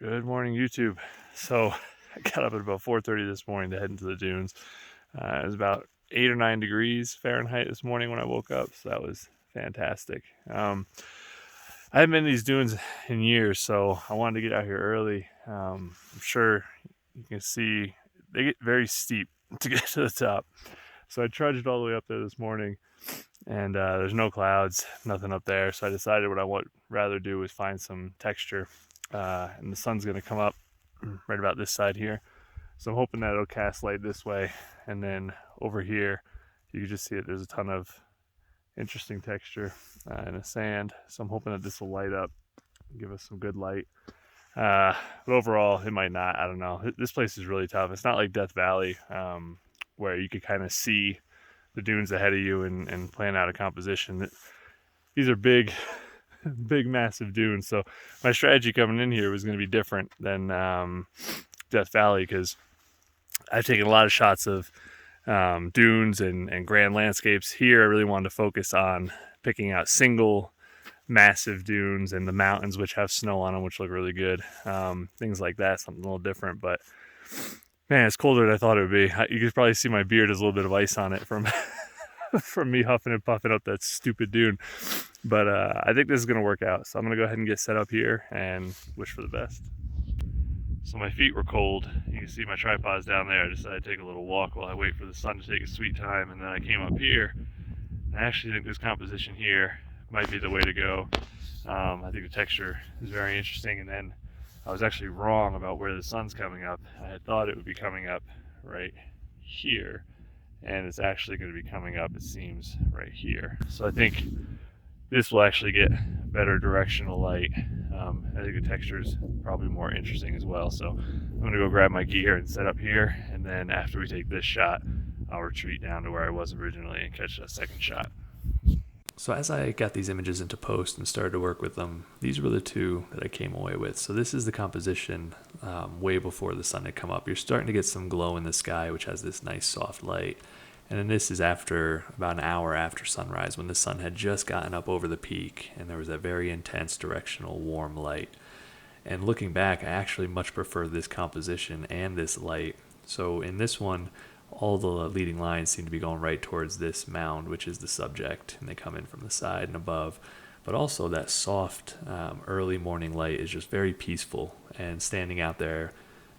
Good morning, YouTube. So I got up at about 4:30 this morning to head into the dunes. It was about 8 or 9 degrees Fahrenheit this morning when I woke up, so that was fantastic. I haven't been to these dunes in years, so I wanted to get out here early. I'm sure you can see they get very steep to get to the top. So I trudged all the way up there this morning, and there's no clouds, nothing up there. So I decided what I would rather do was find some texture, and the sun's going to come up right about this side here. So I'm hoping that it'll cast light this way, and then over here, you can just see it. There's a ton of interesting texture in the sand. So I'm hoping that this will light up, and give us some good light. But overall, it might not. I don't know. This place is really tough. It's not like Death Valley, where you could kind of see the dunes ahead of you and plan out a composition. These are big, big, massive dunes. So my strategy coming in here was going to be different than Death Valley, because I've taken a lot of shots of dunes and grand landscapes. Here I really wanted to focus on picking out single massive dunes and the mountains which have snow on them, which look really good. Things like that, something a little different. But man, it's colder than I thought it would be. You could probably see my beard has a little bit of ice on it from from me huffing and puffing up that stupid dune. But I think this is going to work out. So I'm going to go ahead and get set up here and wish for the best. So my feet were cold. You can see my tripod's down there. I decided to take a little walk while I wait for the sun to take its sweet time. And then I came up here. I actually think this composition here might be the way to go. I think the texture is very interesting. And then I was actually wrong about where the sun's coming up. I had thought it would be coming up right here, and it's actually going to be coming up, it seems, right here. So I think this will actually get better directional light. I think the texture is probably more interesting as well. So I'm going to go grab my gear and set up here, and then after we take this shot, I'll retreat down to where I was originally and catch that second shot. So as I got these images into post and started to work with them, these were the two that I came away with. So this is the composition way before the sun had come up. You're starting to get some glow in the sky, which has this nice soft light. And then this is after about an hour after sunrise, when the sun had just gotten up over the peak and there was that very intense directional warm light. And looking back, I actually much prefer this composition and this light. So in this one, all the leading lines seem to be going right towards this mound, which is the subject, and they come in from the side and above. But also that soft early morning light is just very peaceful, and standing out there,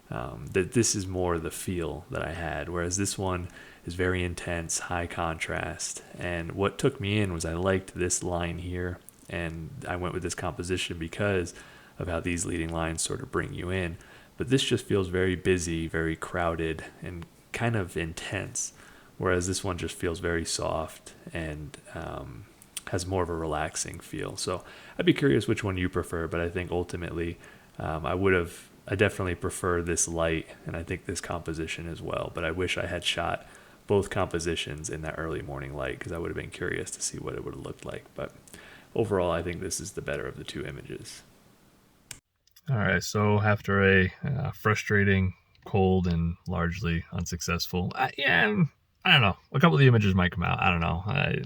that this is more the feel that I had, whereas this one is very intense, high contrast. And what took me in was I liked this line here, and I went with this composition because of how these leading lines sort of bring you in. But this just feels very busy, very crowded, and kind of intense, whereas this one just feels very soft and has more of a relaxing feel. So I'd be curious which one you prefer, but I think ultimately I definitely prefer this light, and I think this composition as well. But I wish I had shot both compositions in that early morning light, because I would have been curious to see what it would have looked like. But overall, I think this is the better of the two images. All right, so after a frustrating, cold, and largely unsuccessful, I don't know. A couple of the images might come out. I don't know.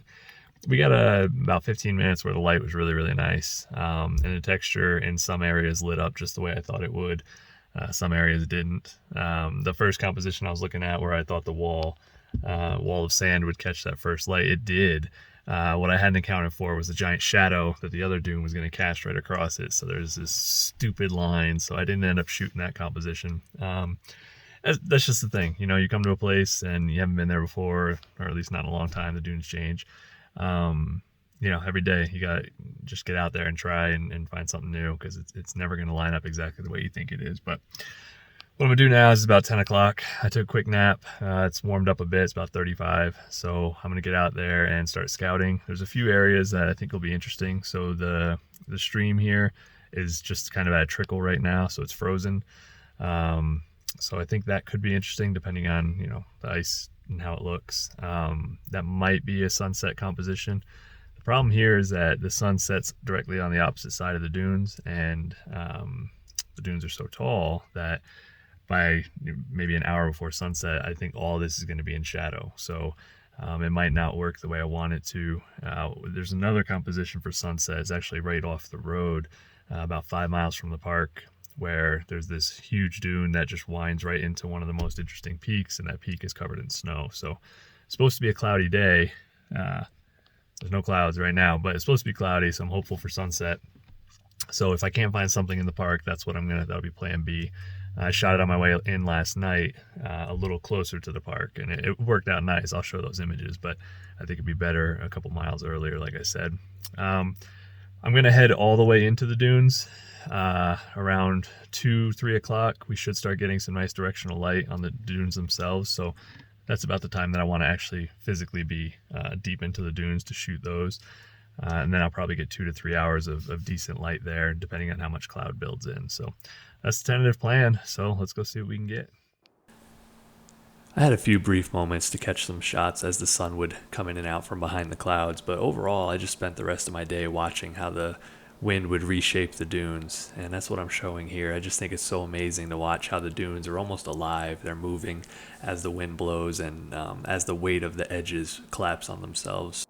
We got about 15 minutes where the light was really, really nice, and the texture in some areas lit up just the way I thought it would. Some areas didn't. The first composition I was looking at, where I thought the wall of sand would catch that first light, it did. What I hadn't accounted for was the giant shadow that the other dune was going to cast right across it. So there's this stupid line. So I didn't end up shooting that composition. That's just the thing. You come to a place and you haven't been there before, or at least not in a long time. The dunes change. Every day you got to just get out there and try and find something new, because it's never going to line up exactly the way you think it is. But what I'm gonna do now is about 10 o'clock. I took a quick nap. It's warmed up a bit. It's about 35. So I'm gonna get out there and start scouting. There's a few areas that I think will be interesting. So the stream here is just kind of at a trickle right now, so it's frozen. So I think that could be interesting, depending on the ice and how it looks. That might be a sunset composition. The problem here is that the sun sets directly on the opposite side of the dunes, and the dunes are so tall that by maybe an hour before sunset, I think all this is going to be in shadow. So it might not work the way I want it to. There's another composition for sunset. It's actually right off the road, about 5 miles from the park, where there's this huge dune that just winds right into one of the most interesting peaks, and that peak is covered in snow. So it's supposed to be a cloudy day. There's no clouds right now, but it's supposed to be cloudy, so I'm hopeful for sunset. So if I can't find something in the park, that'll be plan B. I shot it on my way in last night, a little closer to the park, and it worked out nice. I'll show those images, but I think it'd be better a couple miles earlier, like I said. I'm gonna head all the way into the dunes around 2-3 o'clock. We should start getting some nice directional light on the dunes themselves, so that's about the time that I want to actually physically be deep into the dunes to shoot those. And then I'll probably get 2 to 3 hours of decent light there, depending on how much cloud builds in. So that's the tentative plan. So let's go see what we can get. I had a few brief moments to catch some shots as the sun would come in and out from behind the clouds, but overall I just spent the rest of my day watching how the wind would reshape the dunes, and that's what I'm showing here. I just think it's so amazing to watch how the dunes are almost alive. They're moving as the wind blows and as the weight of the edges collapse on themselves.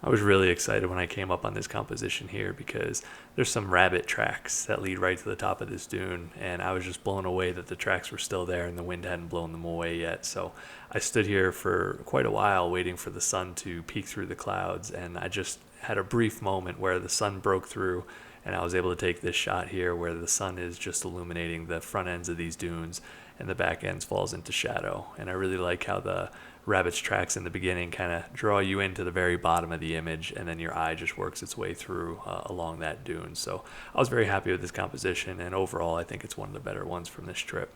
I was really excited when I came up on this composition here because there's some rabbit tracks that lead right to the top of this dune, and I was just blown away that the tracks were still there and the wind hadn't blown them away yet. So I stood here for quite a while waiting for the sun to peek through the clouds, and I just had a brief moment where the sun broke through and I was able to take this shot here where the sun is just illuminating the front ends of these dunes and the back ends falls into shadow. And I really like how the rabbit's tracks in the beginning kind of draw you into the very bottom of the image, and then your eye just works its way through along that dune. So I was very happy with this composition, and overall I think it's one of the better ones from this trip.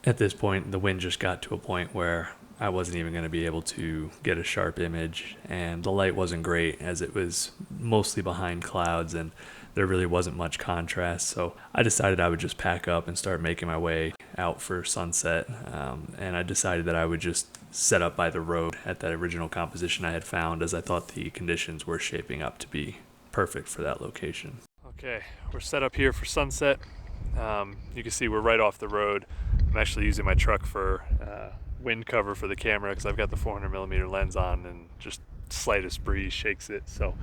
At this point, the wind just got to a point where I wasn't even going to be able to get a sharp image, and the light wasn't great as it was mostly behind clouds and there really wasn't much contrast. So I decided I would just pack up and start making my way out for sunset, and I decided that I would just set up by the road at that original composition I had found, as I thought the conditions were shaping up to be perfect for that location. Okay, we're set up here for sunset. You can see we're right off the road. I'm actually using my truck for wind cover for the camera because I've got the 400mm lens on, and just slightest breeze shakes it. So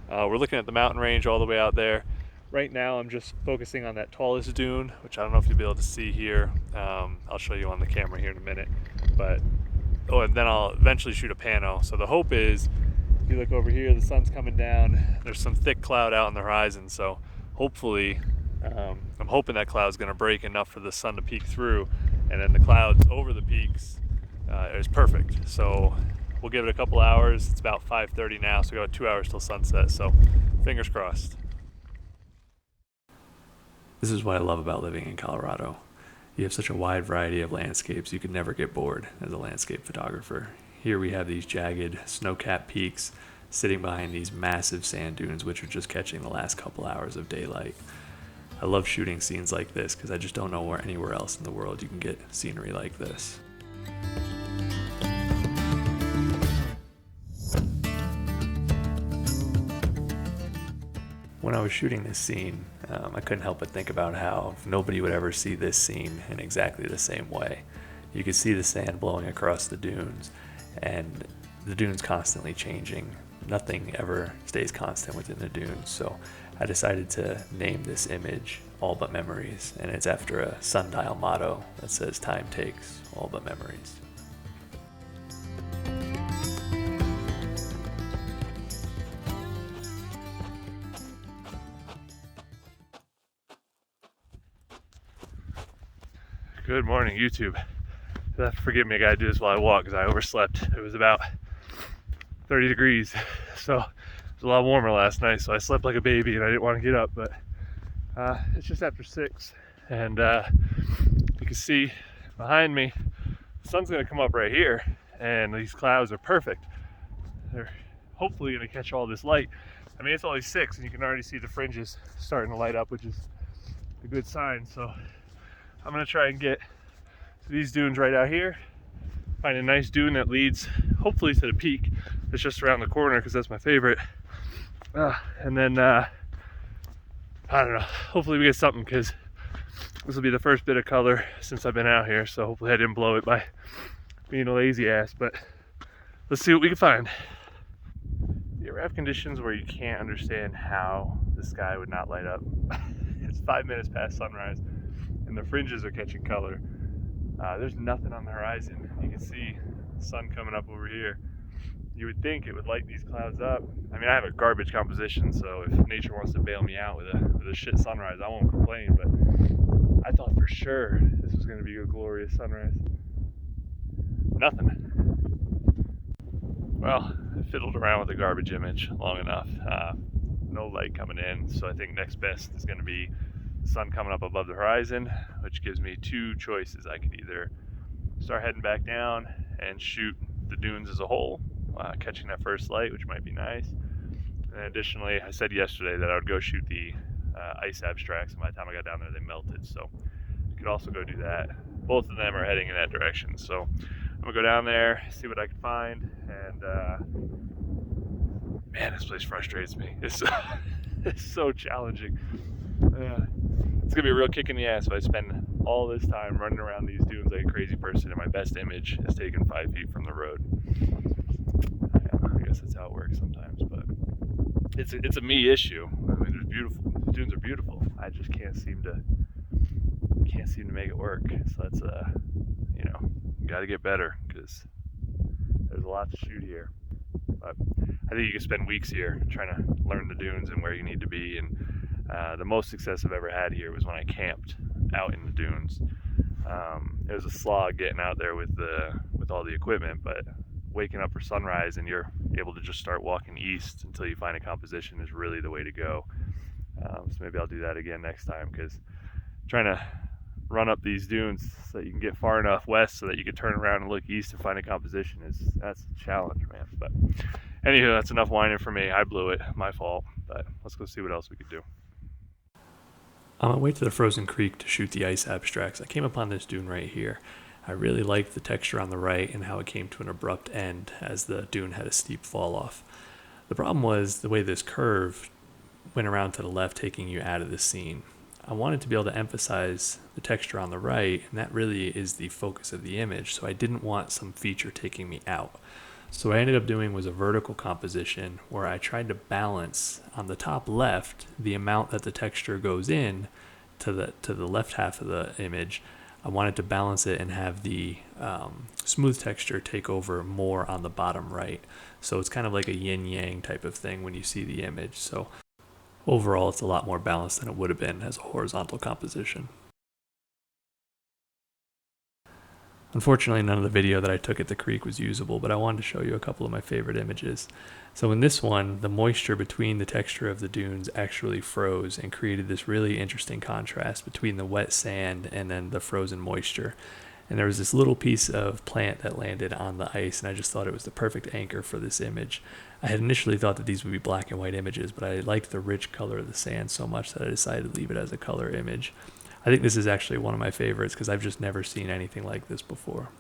we're looking at the mountain range all the way out there. Right now I'm just focusing on that tallest dune, which I don't know if you'll be able to see here. I'll show you on the camera here in a minute, but and then I'll eventually shoot a pano. So the hope is, if you look over here, the sun's coming down, there's some thick cloud out on the horizon, so hopefully I'm hoping that cloud's going to break enough for the sun to peek through, and then the clouds over the peaks is perfect. So we'll give it a couple hours. It's about 5:30 now, so we got 2 hours till sunset, so fingers crossed. This is what I love about living in Colorado. You have such a wide variety of landscapes, you could never get bored as a landscape photographer. Here we have these jagged, snow-capped peaks sitting behind these massive sand dunes, which are just catching the last couple hours of daylight. I love shooting scenes like this because I just don't know where anywhere else in the world you can get scenery like this. When I was shooting this scene, I couldn't help but think about how nobody would ever see this scene in exactly the same way. You could see the sand blowing across the dunes, and the dunes constantly changing. Nothing ever stays constant within the dunes, so I decided to name this image All But Memories, and it's after a sundial motto that says time takes all but memories. Good morning, YouTube. Forgive me, I gotta do this while I walk because I overslept. It was about 30 degrees, so it was a lot warmer last night, so I slept like a baby and I didn't want to get up, but it's just after 6, and you can see behind me the sun's gonna come up right here, and these clouds are perfect. They're hopefully gonna catch all this light. I mean, it's only 6 and you can already see the fringes starting to light up, which is a good sign. So I'm gonna try and get to these dunes right out here. Find a nice dune that leads hopefully to the peak that's just around the corner, because that's my favorite. And then I don't know, hopefully we get something, because this will be the first bit of color since I've been out here, so hopefully I didn't blow it by being a lazy ass, but let's see what we can find. You ever have conditions where you can't understand how the sky would not light up? It's 5 minutes past sunrise and the fringes are catching color. There's nothing on the horizon. You can see the sun coming up over here. You would think it would light these clouds up. I mean, I have a garbage composition, so if nature wants to bail me out with a shit sunrise, I won't complain, but I thought for sure this was going to be a glorious sunrise. Nothing. Well, I fiddled around with the garbage image long enough. No light coming in, so I think next best is going to be the sun coming up above the horizon, which gives me two choices. I could either start heading back down and shoot the dunes as a whole, catching that first light, which might be nice. And additionally, I said yesterday that I would go shoot the ice abstracts, and by the time I got down there, they melted. So I could also go do that. Both of them are heading in that direction. So I'm gonna go down there, see what I can find, and man, this place frustrates me. It's so challenging. It's gonna be a real kick in the ass if I spend all this time running around these dunes like a crazy person and my best image is taken 5 feet from the road. I guess that's how it works sometimes, but it's a me issue. I mean, it's beautiful. The dunes are beautiful. I just can't seem to make it work. So that's got to get better, because there's a lot to shoot here. But I think you can spend weeks here trying to learn the dunes and where you need to be. And the most success I've ever had here was when I camped out in the dunes. It was a slog getting out there with all the equipment, but waking up for sunrise and you're able to just start walking east until you find a composition is really the way to go. So maybe I'll do that again next time, because trying to run up these dunes so that you can get far enough west so that you can turn around and look east and find a composition that's a challenge, man. But anywho, that's enough whining for me. I blew it, my fault. But let's go see what else we could do. On my way to the frozen creek to shoot the ice abstracts, I came upon this dune right here. I really liked the texture on the right and how it came to an abrupt end as the dune had a steep fall off. The problem was the way this curve went around to the left, taking you out of the scene. I wanted to be able to emphasize the texture on the right, and that really is the focus of the image, so I didn't want some feature taking me out. So what I ended up doing was a vertical composition where I tried to balance on the top left the amount that the texture goes in to the left half of the image. I wanted to balance it and have the smooth texture take over more on the bottom right. So it's kind of like a yin-yang type of thing when you see the image. So overall, it's a lot more balanced than it would have been as a horizontal composition. Unfortunately, none of the video that I took at the creek was usable, but I wanted to show you a couple of my favorite images. So in this one, the moisture between the texture of the dunes actually froze and created this really interesting contrast between the wet sand and then the frozen moisture. And there was this little piece of plant that landed on the ice, and I just thought it was the perfect anchor for this image. I had initially thought that these would be black and white images, but I liked the rich color of the sand so much that I decided to leave it as a color image. I think this is actually one of my favorites because I've just never seen anything like this before.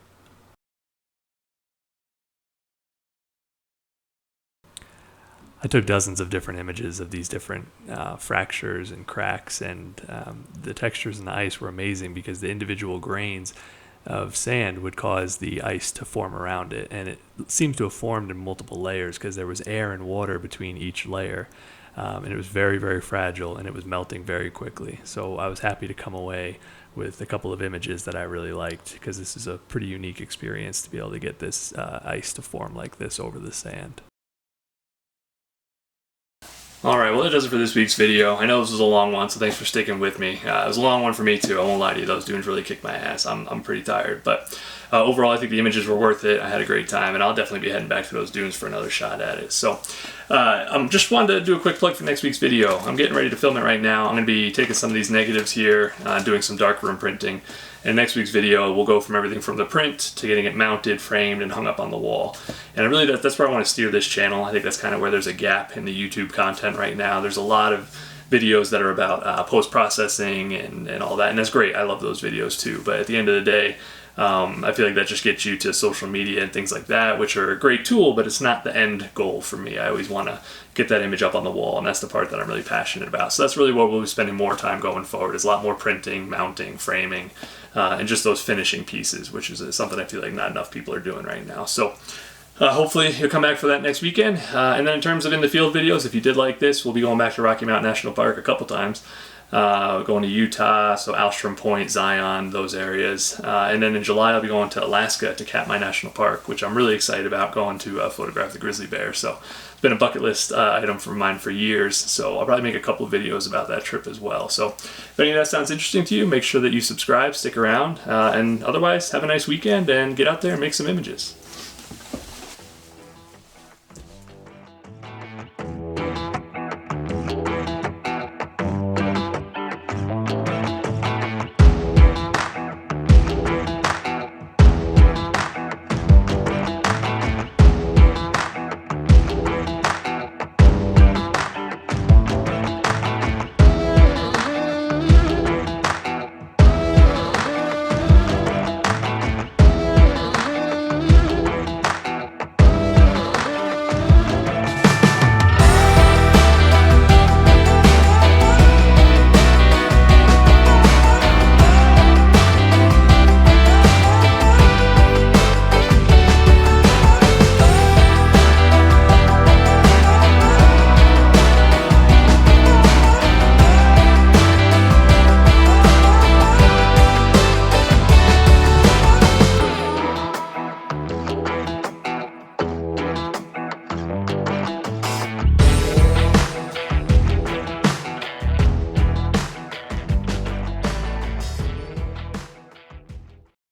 I took dozens of different images of these different fractures and cracks, and the textures in the ice were amazing because the individual grains of sand would cause the ice to form around it, and it seems to have formed in multiple layers because there was air and water between each layer. And it was very, very fragile, and it was melting very quickly. So I was happy to come away with a couple of images that I really liked, because this is a pretty unique experience to be able to get this ice to form like this over the sand. Alright, well that does it for this week's video. I know this was a long one, so thanks for sticking with me. It was a long one for me too, I won't lie to you. Those dunes really kicked my ass. I'm pretty tired, but overall I think the images were worth it. I had a great time, and I'll definitely be heading back to those dunes for another shot at it. So I just wanted to do a quick plug for next week's video. I'm getting ready to film it right now. I'm going to be taking some of these negatives here, doing some darkroom printing. In next week's video, we'll go from everything from the print to getting it mounted, framed, and hung up on the wall. And that's where I want to steer this channel. I think that's kind of where there's a gap in the YouTube content right now. There's a lot of videos that are about post-processing and all that, and that's great. I love those videos too, but at the end of the day, I feel like that just gets you to social media and things like that, which are a great tool, but it's not the end goal for me. I always want to get that image up on the wall, and that's the part that I'm really passionate about. So that's really what we'll be spending more time going forward, is a lot more printing, mounting, framing, and just those finishing pieces, which is something I feel like not enough people are doing right now. So hopefully you'll come back for that next weekend. And then in terms of in the field videos, if you did like this, we'll be going back to Rocky Mountain National Park a couple times. Going to Utah, so Alstrom Point, Zion, those areas. And then in July, I'll be going to Alaska to Katmai National Park, which I'm really excited about, going to photograph the grizzly bear. So it's been a bucket list item for mine for years. So I'll probably make a couple of videos about that trip as well. So if any of that sounds interesting to you, make sure that you subscribe, stick around. And otherwise, have a nice weekend and get out there and make some images.